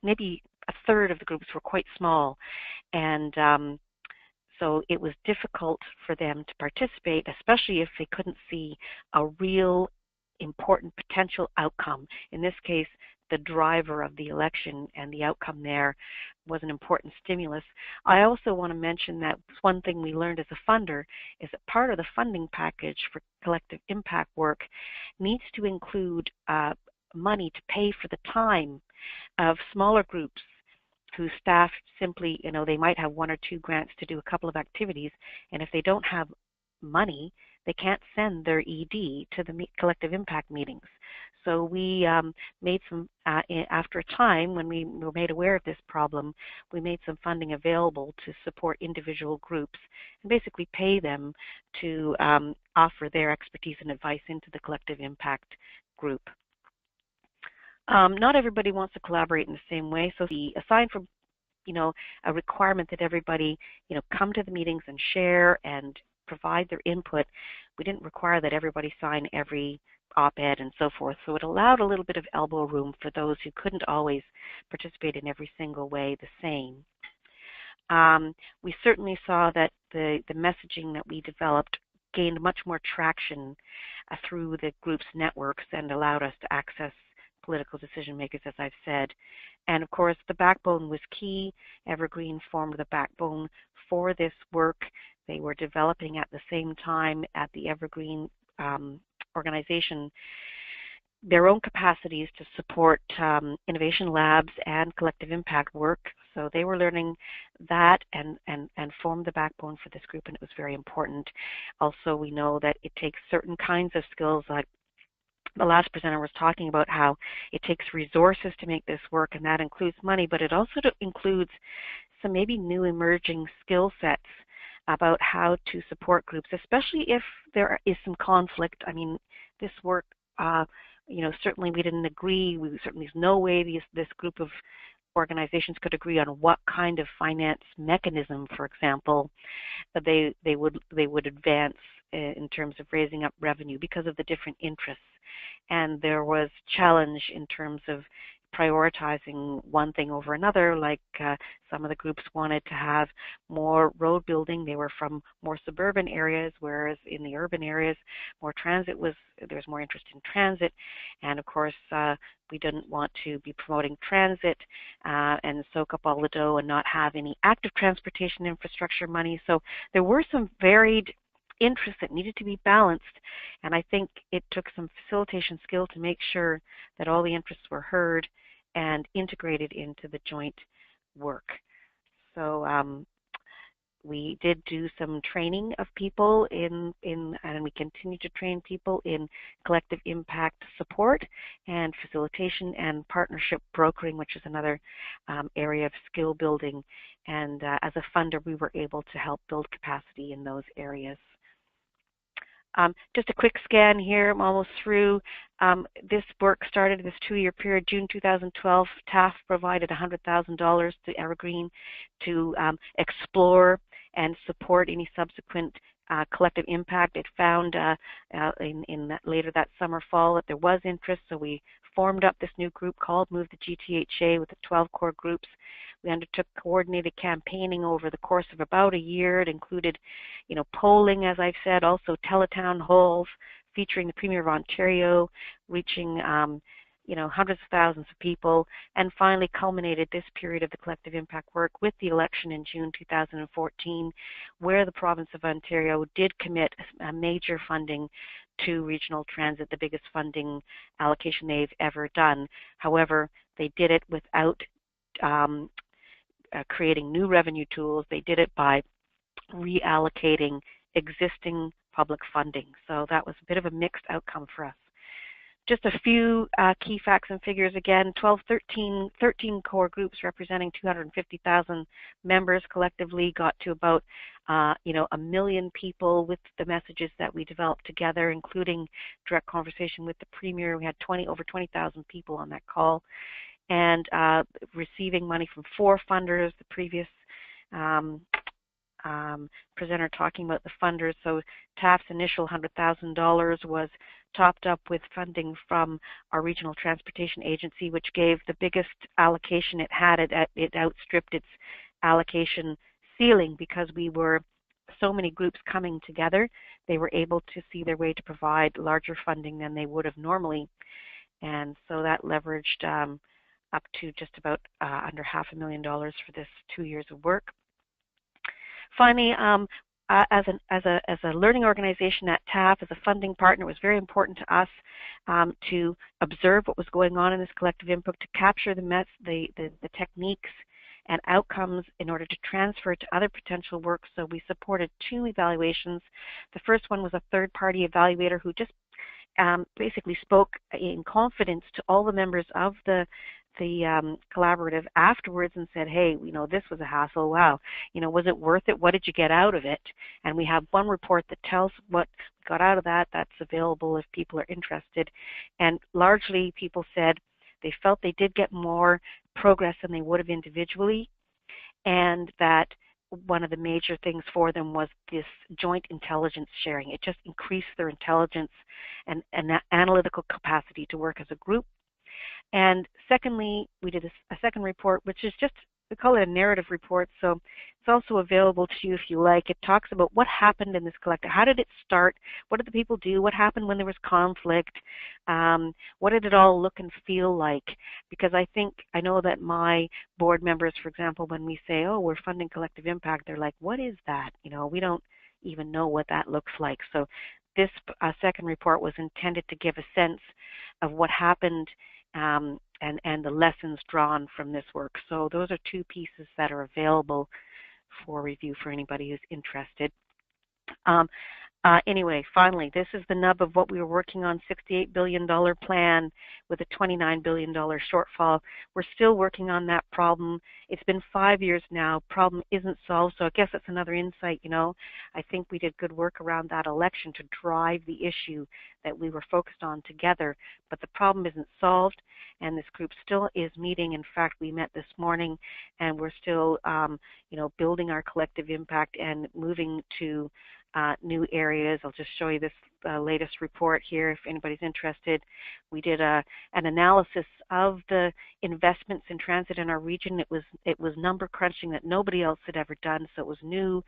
maybe a third of the groups, were quite small, and so it was difficult for them to participate, especially if they couldn't see a real important potential outcome. In this case, the driver of the election and the outcome there was an important stimulus. I also want to mention that one thing we learned as a funder is that part of the funding package for collective impact work needs to include money to pay for the time of smaller groups whose staff simply, they might have one or two grants to do a couple of activities, and if they don't have money, they can't send their ED to the collective impact meetings. So we made some, after a time when we were made aware of this problem, we made some funding available to support individual groups and basically pay them to offer their expertise and advice into the collective impact group. Not everybody wants to collaborate in the same way, so aside from a requirement that everybody come to the meetings and share and provide their input, we didn't require that everybody sign every op-ed and so forth. So it allowed a little bit of elbow room for those who couldn't always participate in every single way the same. We certainly saw that the messaging that we developed gained much more traction through the group's networks and allowed us to access political decision makers, as I've said. And of course, the backbone was key. Evergreen formed the backbone for this work. They were developing at the same time at the Evergreen organization their own capacities to support innovation labs and collective impact work. So they were learning that and formed the backbone for this group, and it was very important. Also, we know that it takes certain kinds of skills, like the last presenter was talking about how it takes resources to make this work, and that includes money, but it also includes some maybe new emerging skill sets about how to support groups, especially if there is some conflict. I mean, this work certainly we didn't agree. Certainly there's no way this group of organizations could agree on what kind of finance mechanism, for example, that they would advance in terms of raising up revenue because of the different interests. And there was challenge in terms of prioritizing one thing over another, like some of the groups wanted to have more road building. They were from more suburban areas, whereas in the urban areas, there was more interest in transit. And of course, we didn't want to be promoting transit and soak up all the dough and not have any active transportation infrastructure money. So there were some varied interests that needed to be balanced, and I think it took some facilitation skill to make sure that all the interests were heard and integrated into the joint work. So we did do some training of people and we continue to train people in collective impact support and facilitation and partnership brokering, which is another area of skill building. And as a funder, we were able to help build capacity in those areas. Just a quick scan here, I'm almost through. This work started this 2-year period. June 2012, TAF provided $100,000 to Evergreen to explore and support any subsequent collective impact. It found later that summer, fall, that there was interest, so we formed up this new group called Move the GTHA with the 12 core groups. We undertook coordinated campaigning over the course of about a year. It included, polling, as I've said, also teletown halls featuring the Premier of Ontario, reaching, hundreds of thousands of people, and finally culminated this period of the collective impact work with the election in June 2014, where the province of Ontario did commit a major funding to regional transit, the biggest funding allocation they've ever done. However, they did it without creating new revenue tools. They did it by reallocating existing public funding. So that was a bit of a mixed outcome for us. Just a few key facts and figures again. 13 core groups representing 250,000 members collectively got to about 1 million people with the messages that we developed together, including direct conversation with the Premier. We had over 20,000 people on that call, and receiving money from 4 funders. The previous presenter talking about the funders. So TAF's initial $100,000 was topped up with funding from our regional transportation agency, which gave the biggest allocation it had. It outstripped its allocation ceiling because we were so many groups coming together. They were able to see their way to provide larger funding than they would have normally. And so that leveraged up to just about under $500,000 for this 2 years of work. Finally, as a learning organization at TAF, as a funding partner, it was very important to us to observe what was going on in this collective input, to capture the techniques and outcomes in order to transfer to other potential work. So we supported 2 evaluations. The first one was a third-party evaluator who just basically spoke in confidence to all the members of the collaborative afterwards and said, hey, this was a hassle. Wow, was it worth it? What did you get out of it? And we have one report that tells what we got out of that. That's available if people are interested. And largely people said they felt they did get more progress than they would have individually, and that one of the major things for them was this joint intelligence sharing. It just increased their intelligence and analytical capacity to work as a group. And secondly, we did a second report, which is just, we call it a narrative report, so it's also available to you if you like. It talks about what happened in this collective. How did it start? What did the people do? What happened when there was conflict? What did it all look and feel like? Because I know that my board members, for example, when we say, oh, we're funding collective impact, they're like, what is that? We don't even know what that looks like. So this second report was intended to give a sense of what happened and the lessons drawn from this work. So those are 2 pieces that are available for review for anybody who's interested. Anyway, finally, this is the nub of what we were working on, $68 billion plan with a $29 billion shortfall. We're still working on that problem. It's been 5 years now. Problem isn't solved, so I guess that's another insight, you know. I think we did good work around that election to drive the issue that we were focused on together, but the problem isn't solved, and this group still is meeting. In fact, we met this morning, and we're still, you know, building our collective impact and moving to new areas. I'll just show you this latest report here if anybody's interested. We did an analysis of the investments in transit in our region. It was number crunching that nobody else had ever done, so it was new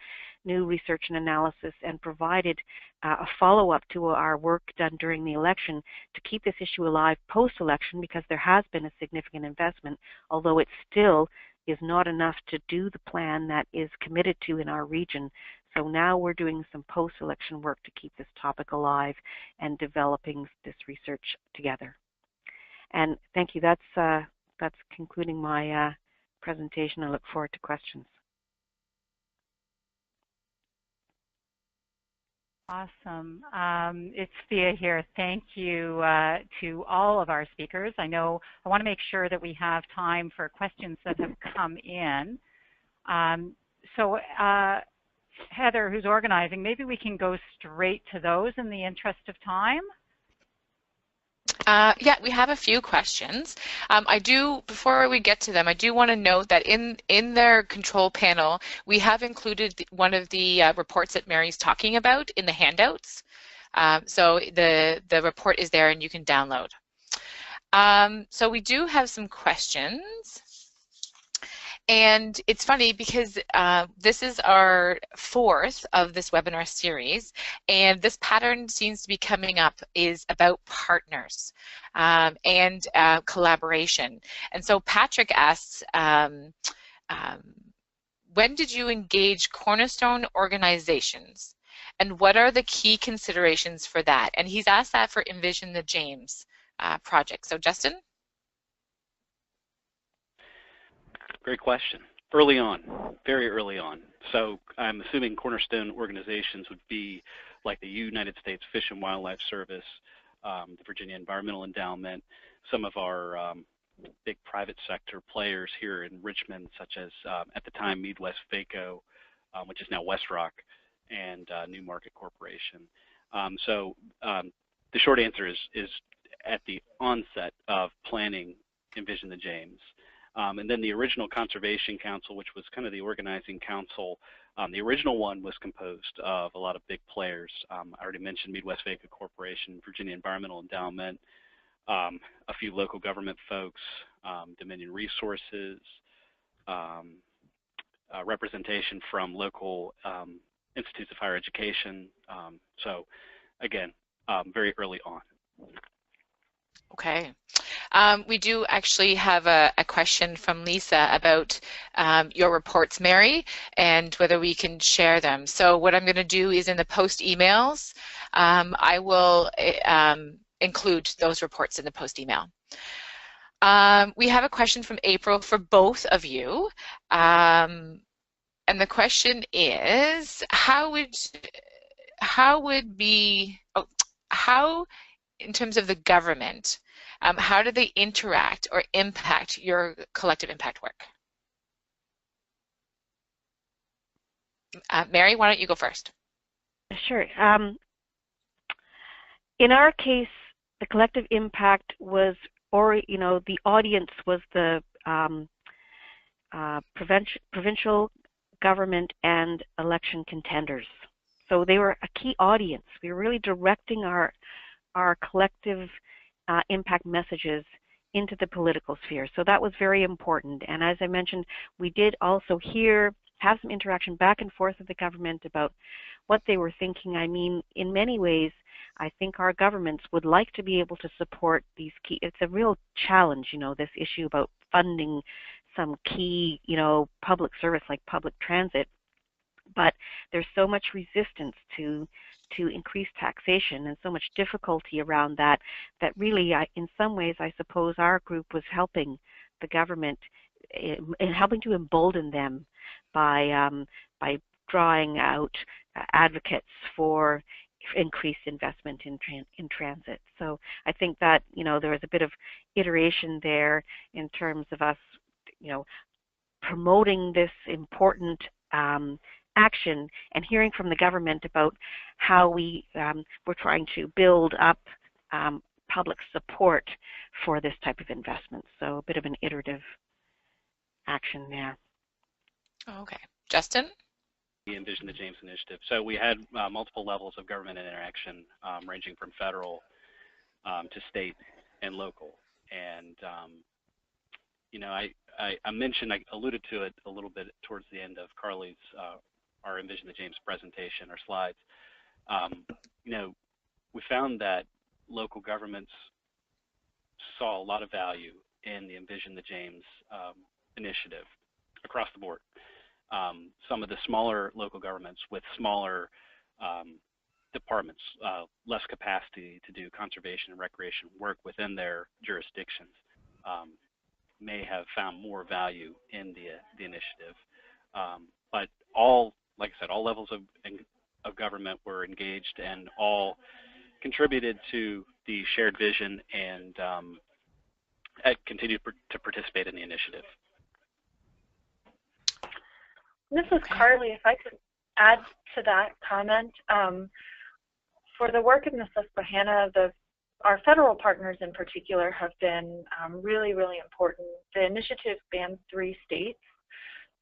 research and analysis, and provided a follow-up to our work done during the election to keep this issue alive post-election, because there has been a significant investment, although it still is not enough to do the plan that is committed to in our region. So now we're doing some post-election work to keep this topic alive and developing this research together. And thank you. That's concluding my presentation. I look forward to questions. Awesome. It's Thea here. Thank you to all of our speakers. I want to make sure that we have time for questions that have come in. Heather, who's organizing, maybe we can go straight to those in the interest of time. Yeah, we have a few questions. Before we get to them, I do want to note that in their control panel, we have included one of the reports that Mary's talking about in the handouts. So the report is there and you can download. So we do have some questions. And it's funny because this is our fourth of this webinar series, and this pattern seems to be coming up is about partners and collaboration. And so Patrick asks, when did you engage cornerstone organizations, and what are the key considerations for that? And he's asked that for Envision the James project. So Justin? Great question. Early on, very early on. So I'm assuming cornerstone organizations would be like the United States Fish and Wildlife Service, the Virginia Environmental Endowment, some of our big private sector players here in Richmond, such as at the time Midwest-Vaco, which is now WestRock, and New Market Corporation. The short answer is at the onset of planning Envision the James. And then the original Conservation Council, which was kind of the organizing council, the original one was composed of a lot of big players. I already mentioned Midwest-Vaco Corporation, Virginia Environmental Endowment, a few local government folks, Dominion Resources, representation from local institutes of higher education. So again, very early on. Okay. We do actually have a question from Lisa about your reports, Mary, and whether we can share them. So what I'm going to do is in the post emails, I will include those reports in the post email. We have a question from April for both of you. And the question is, how in terms of the government, how do they interact or impact your collective impact work? Mary, why don't you go first? Sure. In our case, the collective impact was, the audience was the provincial government and election contenders. So they were a key audience. We were really directing our collective impact messages into the political sphere. So that was very important. And as I mentioned, we did also have some interaction back and forth with the government about what they were thinking. I mean, in many ways, I think our governments would like to be able to support these key, it's a real challenge, this issue about funding some key, public service like public transit. But there's so much resistance to increased taxation and so much difficulty around that really, in some ways, I suppose our group was helping the government in helping to embolden them by drawing out advocates for increased investment in transit. So I think that, there was a bit of iteration there in terms of us, promoting this important action and hearing from the government about how we're trying to build up public support for this type of investment. So a bit of an iterative action there. Okay. Justin? The Envision the James initiative. So we had multiple levels of government interaction, ranging from federal to state and local. And I mentioned, I alluded to it a little bit towards the end of Carly's our Envision the James presentation or slides. We found that local governments saw a lot of value in the Envision the James initiative across the board. Some of the smaller local governments with smaller departments, less capacity to do conservation and recreation work within their jurisdictions, may have found more value in the initiative. But like I said, all levels of government were engaged and all contributed to the shared vision and continued to participate in the initiative. This is Carly. If I could add to that comment, for the work in the Susquehanna, our federal partners in particular have been really, really important. The initiative spans 3 states,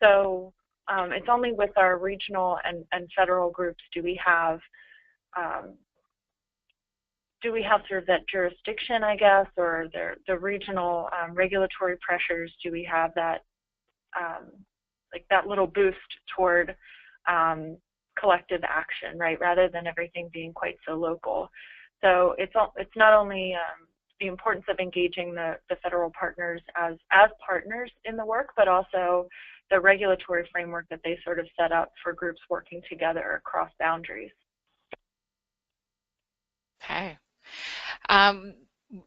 so it's only with our regional and federal groups do we have sort of that jurisdiction, I guess, or the regional regulatory pressures. Do we have that like that little boost toward collective action, right? Rather than everything being quite so local. So it's not only the importance of engaging the federal partners as partners in the work, but also the regulatory framework that they sort of set up for groups working together across boundaries. Okay.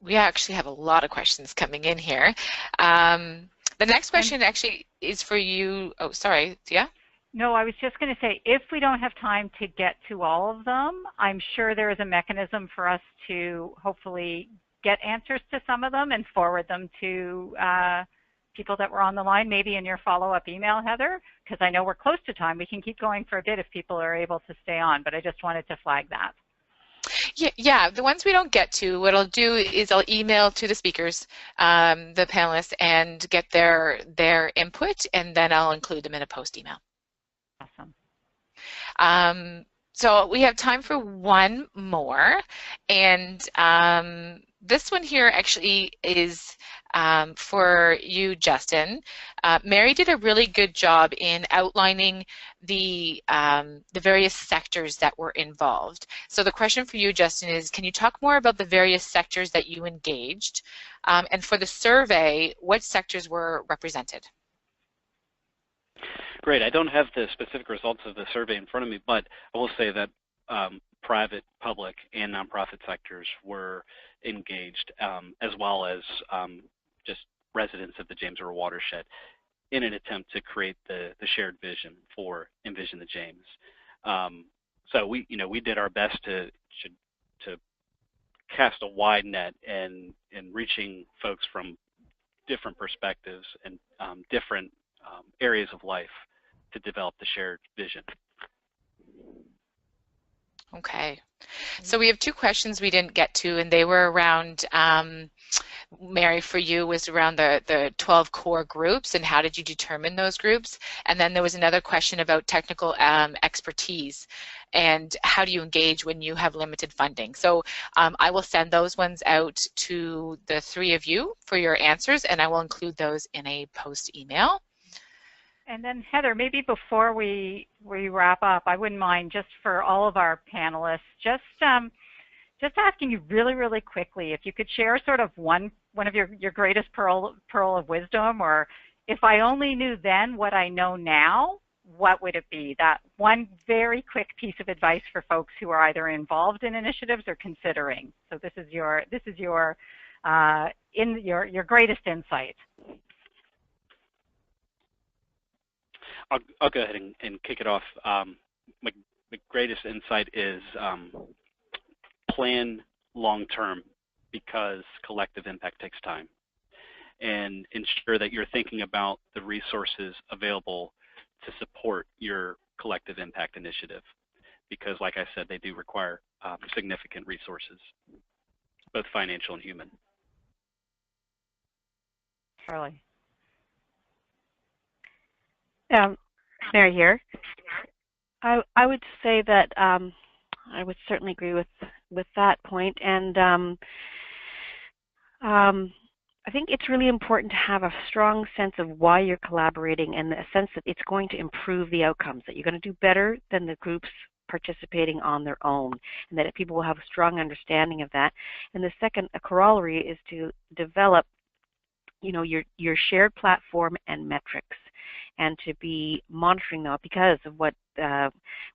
We actually have a lot of questions coming in here. The next question actually is for you. Oh, sorry. Yeah? No, I was just going to say, if we don't have time to get to all of them, I'm sure there is a mechanism for us to hopefully get answers to some of them and forward them to people that were on the line, maybe in your follow-up email, Heather, because I know we're close to time. We can keep going for a bit if people are able to stay on, but I just wanted to flag that. Yeah, the ones we don't get to, what I'll do is I'll email to the speakers, the panelists, and get their input, and then I'll include them in a post email. Awesome. So we have time for one more, and this one here actually is for you, Justin. Mary did a really good job in outlining the various sectors that were involved. So the question for you, Justin, is can you talk more about the various sectors that you engaged? And for the survey, what sectors were represented? Great. I don't have the specific results of the survey in front of me, but I will say that private, public, and nonprofit sectors were engaged, as well as just residents of the James River watershed, in an attempt to create the shared vision for Envision the James. So we did our best to cast a wide net and reaching folks from different perspectives and different areas of life to develop the shared vision. Okay. So we have 2 questions we didn't get to, and they were around, Mary, for you, was around the 12 core groups and how did you determine those groups? And then there was another question about technical expertise and how do you engage when you have limited funding. So I will send those ones out to the 3 of you for your answers, and I will include those in a post email. And then Heather, maybe before we wrap up, I wouldn't mind, just for all of our panelists, just asking you really, really quickly if you could share sort of one of your greatest pearl of wisdom, or if I only knew then what I know now, what would it be? That one very quick piece of advice for folks who are either involved in initiatives or considering. So this is your greatest insight. I'll go ahead and kick it off. My greatest insight is plan long-term because collective impact takes time, and ensure that you're thinking about the resources available to support your collective impact initiative, because like I said, they do require significant resources, both financial and human. Charlie. Mary here. I would say that I would certainly agree with that point, and I think it's really important to have a strong sense of why you're collaborating and a sense that it's going to improve the outcomes, that you're going to do better than the groups participating on their own, and that people will have a strong understanding of that. And the second, a corollary, is to develop, you know, your shared platform and metrics, and to be monitoring that, because of what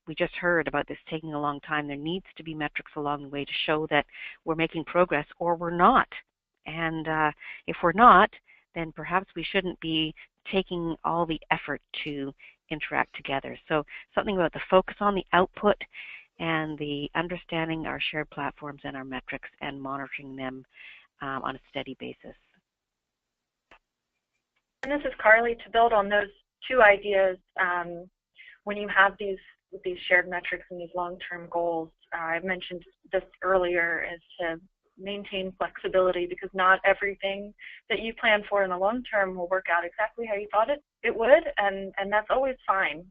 we just heard about this taking a long time. There needs to be metrics along the way to show that we're making progress or we're not. And if we're not, then perhaps we shouldn't be taking all the effort to interact together. So something about the focus on the output and the understanding our shared platforms and our metrics and monitoring them on a steady basis. And this is Carly. To build on those two ideas, when you have these shared metrics and these long-term goals, I mentioned this earlier, is to maintain flexibility, because not everything that you plan for in the long term will work out exactly how you thought it would, and that's always fine.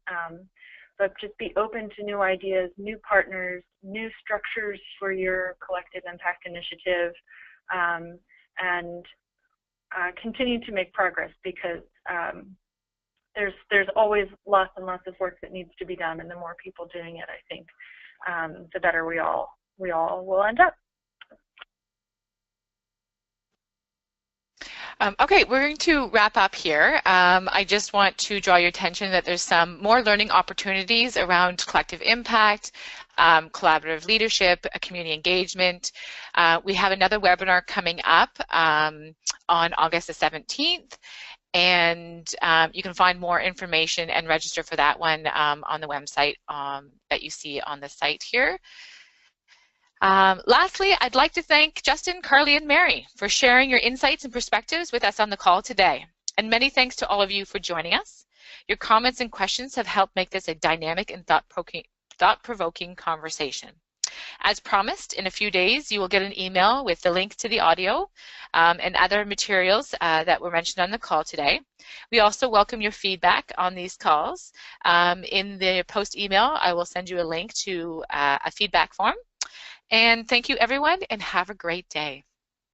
But just be open to new ideas, new partners, new structures for your collective impact initiative, and continue to make progress, because there's always lots and lots of work that needs to be done, and the more people doing it, I think, the better we all will end up. Okay, we're going to wrap up here. I just want to draw your attention that there's some more learning opportunities around collective impact, collaborative leadership, community engagement. We have another webinar coming up on August the 17th, and you can find more information and register for that one on the website that you see on the site here. Lastly, I'd like to thank Justin, Carly, and Mary for sharing your insights and perspectives with us on the call today. And many thanks to all of you for joining us. Your comments and questions have helped make this a dynamic and thought-provoking conversation. As promised, in a few days, you will get an email with the link to the audio and other materials that were mentioned on the call today. We also welcome your feedback on these calls. In the post email, I will send you a link to a feedback form. And thank you, everyone, and have a great day.